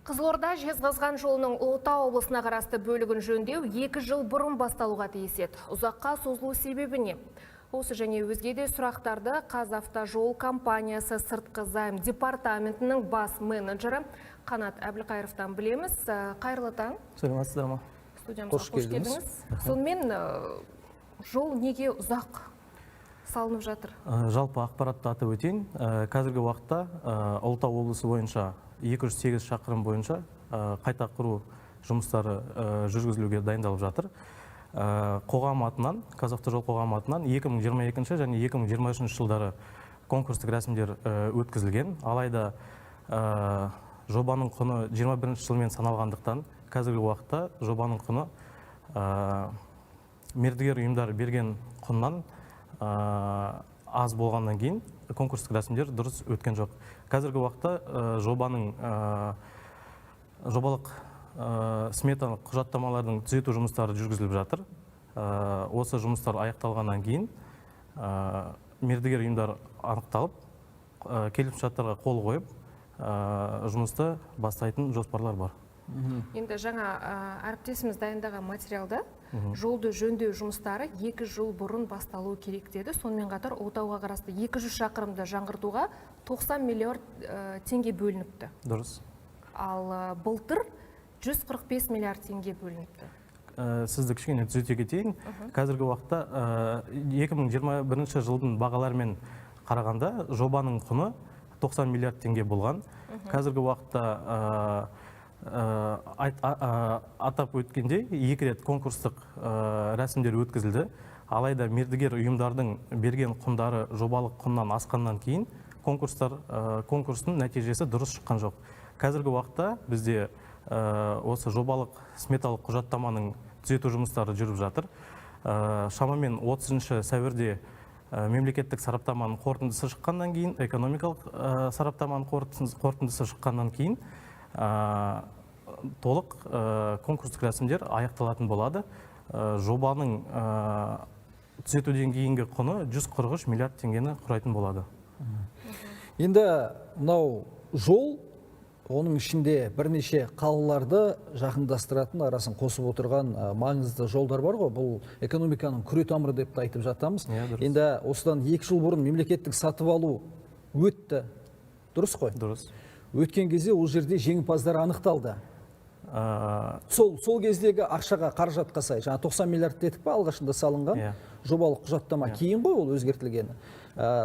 Қызылорда Жезқазған жолының Ұлытау облысына қарасты бөлігін жөндеу 2 жыл бұрын басталуға тиіс еді. Ұзаққа созылу себебі не? Осы және өзге де сұрақтарды Қазавтожол компаниясы сыртқы займ департаментінің бас менеджері Қанат Әбілқайыровтан білеміз. Қайырлы таң. Сәлеметсіздер ме? Студиямызға қош келдіңіз. Сонымен жол неге ұзақ салынып жатыр? Жалпы ақпаратты атап өтейін. Қазіргі уақытта Ұлытау облысы бойынша 208 шақырым бойынша қайта құру жұмыстары жүргізілуге дайындалып жатыр. Қоғам атынан, Қазавтожол қоғам атынан 2022 және 2023 жылдары конкурстық рәсімдер өткізілген. Алайда жобаның құны 21 жылмен саналғандықтан, қазіргі уақытта жобаның құны мердігер ұйымдар берген құннан аз болғаннан кейін конкурстық рәсімдер дұрыс өткен жоқ. Қазіргі уақытта жобалық сметалық құжаттамалардың түзету жұмыстары жүргізіліп жатыр. Осы жұмыстар аяқталғаннан кейін мердігер ұйымдар анықталып, келісімшарттарға қол қойып, жұмысты бастайтын жоспарлар бар. Енді жаңа әріптесіміз дайындаған материалда жолды жөндеу жұмыстары 2 жыл бұрын басталуы керек деді. Сонымен қатар Ұлытауға қарасты 200 шақырымды жаңғыртуға 90 миллиард теңге бөлініпті. Дұрыс. Ал былтыр 145 миллиард теңге бөлініпті. Сізді кішкене түзете кетейін. Қазіргі уақытта 2021 жылдың бағаларымен қарағанда жобаның құны 90 миллиард теңге болған. Қазіргі уақытта атап өткенде 2 рет конкурстық рәсімдер өткізілді. Алайда мердігер ұйымдардың берген құндары жобалық құннан асқаннан кейін конкурстың нәтижесі дұрыс шыққан жоқ. Қазіргі уақытта бізде осы жобалық сметалық құжаттаманың түзету жұмыстары жүріп жатыр. Шамамен 30 сәуірде мемлекеттік сараптаманың қорытындысы шыққаннан кейін, экономикалық сараптаманың қорытындысы шыққаннан кейін толық конкурстық рәсімдер аяқталатын болады. Жобаның түзетуден кейінгі құны 143 миллиард теңгені құрайтын болады. Енді мынау жол, оның ішінде бірнеше қалаларды жақындастыратын, арасын қосып отырған маңызды жолдар бар ғой. Бұл экономиканың күре тамыры деп айтып жатамыз. Енді осыдан 2 жыл бұрын мемлекеттік сатып алу өтті. Дұрыс қой? Дұрыс. Өткен кезде ол жерде жеңімпаздар анықталды. Сол кездегі ақшаға, қаражатқа сай, жаңа 90 миллиард дедік па, алғашында салынған жобалық құжаттама кейін ғой ол өзгертілгені.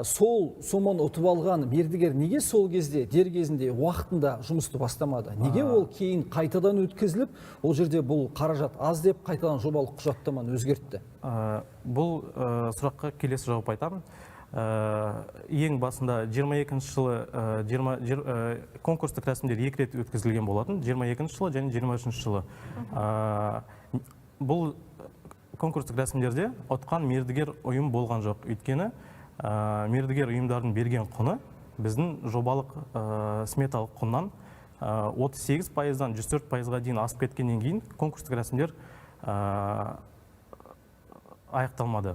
Сол соманы ұтып алған мердігер неге сол кезде, дер кезінде, уақытында жұмысты бастамады? Неге ол кейін қайтадан өткізіліп, ол жерде бұл қаражат аз деп қайтадан жобалық құжаттаманы өзгертті? Бұл сұраққа келесі жауап айтамын. Ең басында 22 жылы конкурстық рәсімдер 2 рет өткізілген болатын, 22 жылы және 23 жылы. Бұл конкурстық рәсімдерде ұтқан мердігер ұйым болған жоқ. Өйткені мердігер ұйымдардың берген құны біздің жобалық сметалық құннан 38%-дан 104%-ға дейін асып кеткеннен кейін конкурстық рәсімдер аяқталмады.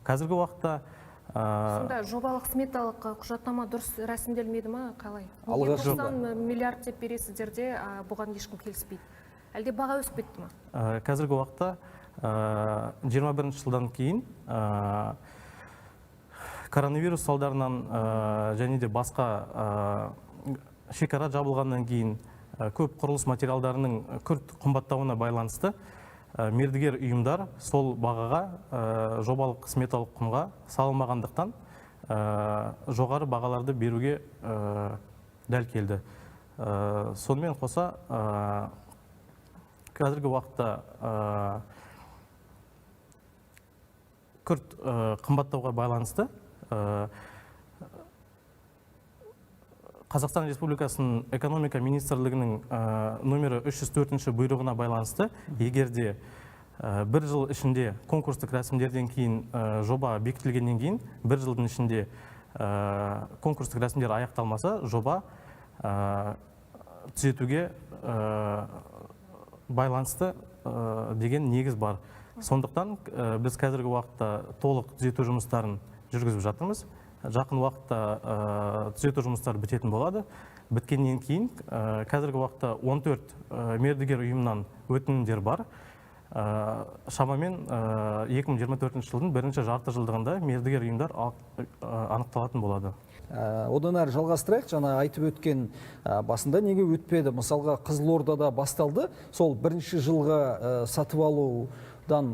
Қазіргі уақытта сонда жобалық сметалық құжаттама дұрыс рәсімделмеді ме, қалай? 90 миллиард деп бересіздер де бұған ешкім келіспейді. Әлде баға өсіп кетті ме? Қазіргі уақытта 21 жылдан кейін коронавирус салдарынан және де басқа шекара жабылғаннан кейін көп құрылыс материалдарының күрт қымбаттауына байланысты мердігер ұйымдар сол бағаға жобалық сметалық құнға салынмағандықтан жоғары бағаларды беруге дәл келді. Сонымен қоса қазіргі уақытта күрт қымбаттауға байланысты Қазақстан Республикасының экономика министрлігінің номері 304 бұйрығына байланысты, егерде 1 жыл ішінде конкурстық рәсімдерден кейін жоба бекітілгеннен кейін 1 жылдың ішінде конкурстық рәсімдер аяқталмаса, жоба түзетуге байланысты деген негіз бар. Сондықтан біз қазіргі уақытта толық түзету жұмыстарын жүргізіп жатырмыз. Жақын уақытта түзету жұмыстары бітетін болады. біткеннен кейін қазіргі уақытта 14 мердігер ұйымнан өтінімдер бар. Шамамен 2024 жылдың бірінші жарты жылдығында мердігер ұйымдар анықталатын болады. Одан әрі жалғастырайық, жаңа айтып өткен басында неге өтпеді? Мысалға Қызылордада басталды, сол бірінші жылға сатып алудан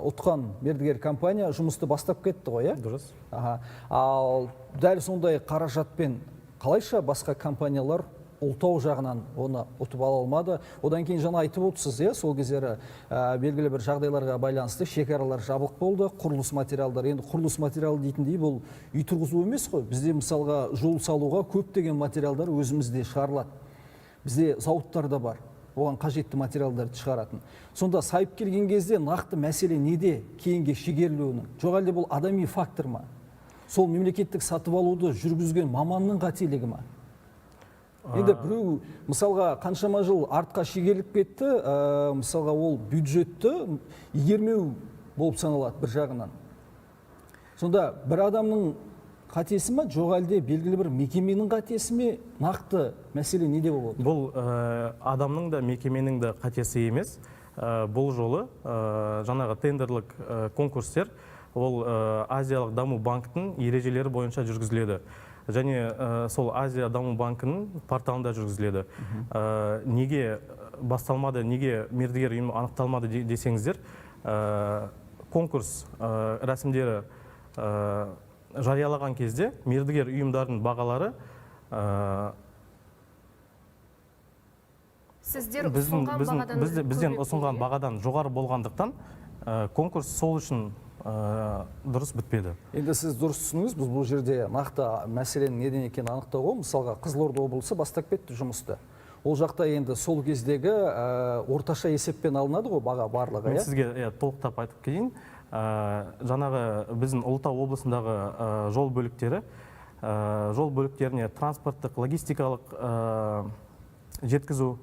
ұтқан мердігер компания жұмысты бастап кетті ғой, Дұрыс. Ал дәл сондай қаражатпен қалайша басқа компаниялар ұлтау жағынан оны ұтып ала алмады? Одан кейін жаңа айтып отырсыз, сол кездері белгілі бір жағдайларға байланысты шекаралар жабық болды, құрылыс материалдар. Енді құрылыс материалы дейтіндей бұл үй тұрғызу емес қой. Бізде мысалға жол салуға көптеген материалдар өзімізде шығарылады. Бізде зауыттарда бар, оған қажетті материалдарды шығаратын. Сонда сайып келген кезде нақты мәселе неде кейінге шегерілуінің? Жоқ әлде бұл адами фактор ма? Сол мемлекеттік сатып алуды жүргізген маманның қателігі ма? Енді біреу мысалға қаншама жыл артқа шегеріліп кетті, мысалға ол бюджетті игермеу болып саналады бір жағынан. Сонда бір адамның қатесі ме, жоқ әлде белгілі бір мекеменің қатесі ме, нақты мәселе неде болып отыр? Бұл адамның да мекеменің де қатесі емес. Бұл жолы жаңағы тендерлік конкурстер ол Азиялық даму банктың ережелері бойынша жүргізіледі. Және сол Азия даму банкінің порталында жүргізіледі. Неге басталмады, неге мердігер ұйым анықталмады десеңіздер, конкурс рәсімдері жариялаған кезде мердігер ұйымдардың бағалары бізден ұсынған бағадан жоғары болғандықтан конкурс сол үшін дұрыс бітпеді. Енді сіз дұрыс түсініңіз, біз бұл жерде нақты мәселенің неден екенін анықтауға, мысалға Қызылорда облысы бастап кетті жұмысты. Ол жақта енді сол кездегі орташа есеппен алынады ғой баға барлығы. Мен сізге толықтап айтып кетейін. Жаңағы біздің Ұлытау облысындағы жол бөліктеріне транспорттық, логистикалық жеткізу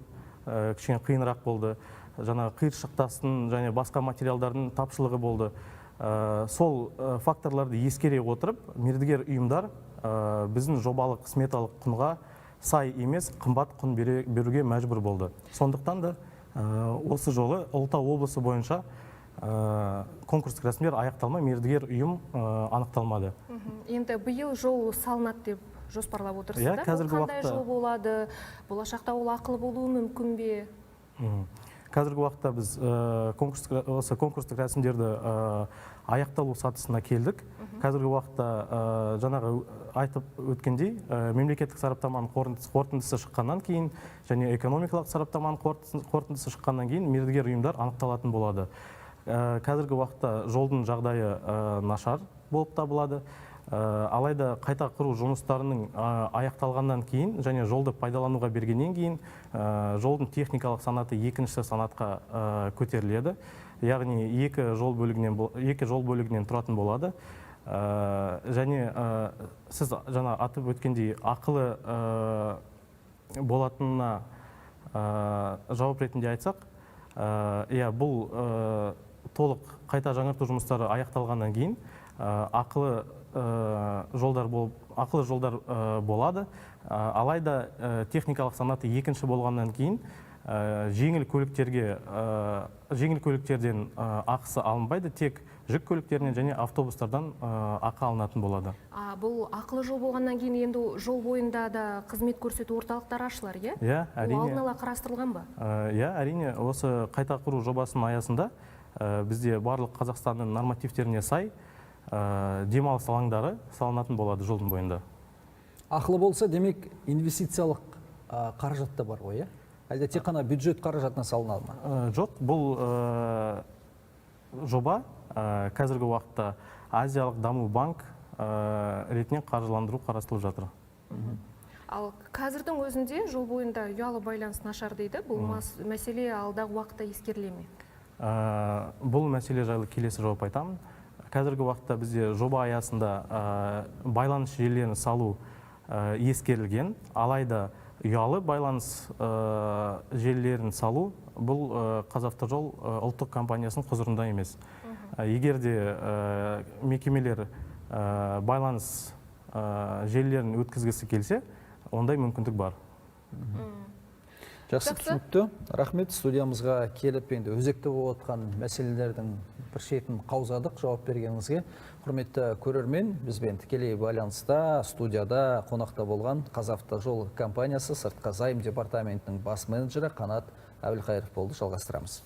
кішкене қиынырақ болды. Жаңағы қиыршық тастың және басқа материалдардың тапшылығы болды. Сол факторларды ескере отырып, мердігер ұйымдар біздің жобалық сметалық құнға сай емес, қымбат құн беруге мәжбүр болды. Сондықтан да осы жолы Ұлытау облысы бойынша конкурстық рәсімдер аяқталмай, мердігер ұйым анықталмады. Енді биыл жол салынады деп жоспарлап отырсыздар. Қандай жол болады? Болашақта ол ақылы болуы мүмкін бе? Қазіргі уақытта біз конкурстық рәсімдерді аяқталу сатысына келдік. Қазіргі уақытта жаңағы айтып өткендей, мемлекеттік сараптаманың қорытындысы шыққаннан кейін және экономикалық сараптаманың қорытындысы шыққаннан кейін мердігер ұйымдар анықталатын болады. Қазіргі уақытта жолдың жағдайы нашар болып табылады. Алайда қайта құру жұмыстарының аяқталғаннан кейін және жолды пайдалануға бергеннен кейін жолдың техникалық санаты екінші санатқа көтеріледі. Яғни екі жол бөлігінен тұратын болады. Және сіз жаңа атып өткендей ақылы болатынына жауап ретінде айтсақ, бұл толық қайта жаңарту жұмыстары аяқталғаннан кейін ақылы жолдар болады. Алайда техникалық санаты екінші болғаннан кейін жеңіл көліктерден ақысы алынбайды, тек жүк көліктерінен және автобустардан ақы алынатын болады. Бұл ақылы жол болғаннан кейін енді жол бойында да қызмет көрсету орталықтары ашылар, е? Әрине. Ол алдын ала қарастырылған ба? Әрине, осы қайта құру жобасының аясында бізде барлық Қазақстанның нормативтеріне сай демалыс алаңдары салынатын болады жолдың бойында. Ақылы болса, демек инвестициялық қаражатта бар ғой, әлде тек қана бюджет қаражатына салынады ма? Жоқ, бұл жоба қазіргі уақытта Азиялық даму банк ретінен қаржыландыру қарастырылып жатыр. Ал қазірдің өзінде жол бойында ұялы байланыс нашар дейді. Бұл мәселе алдағы уақытта ескеріле ме? Бұл мәселе жайлы келесі жауап айтамын. Қазіргі уақытта бізде жоба аясында байланыс желілерін салу ескерілген, алайда ұялы байланыс желілерін салу бұл Қазавтожол ұлттық компаниясының құзырында емес. Егер де мекемелер байланыс желілерін өткізгісі келсе, ондай мүмкіндік бар. Жақсы, түсінікті. Рахмет, студиямызға келіп енді өзекті болып отқан мәселелердің бір шетін қаузадық жауап бергеніңізге. Құрметті көрермен, бізбен тікелей байланыста студияда қонақта болған Қазавтожол компаниясы сыртқы займ департаментінің бас менеджері Қанат Әбілқайыров болды. Жалғастырамыз.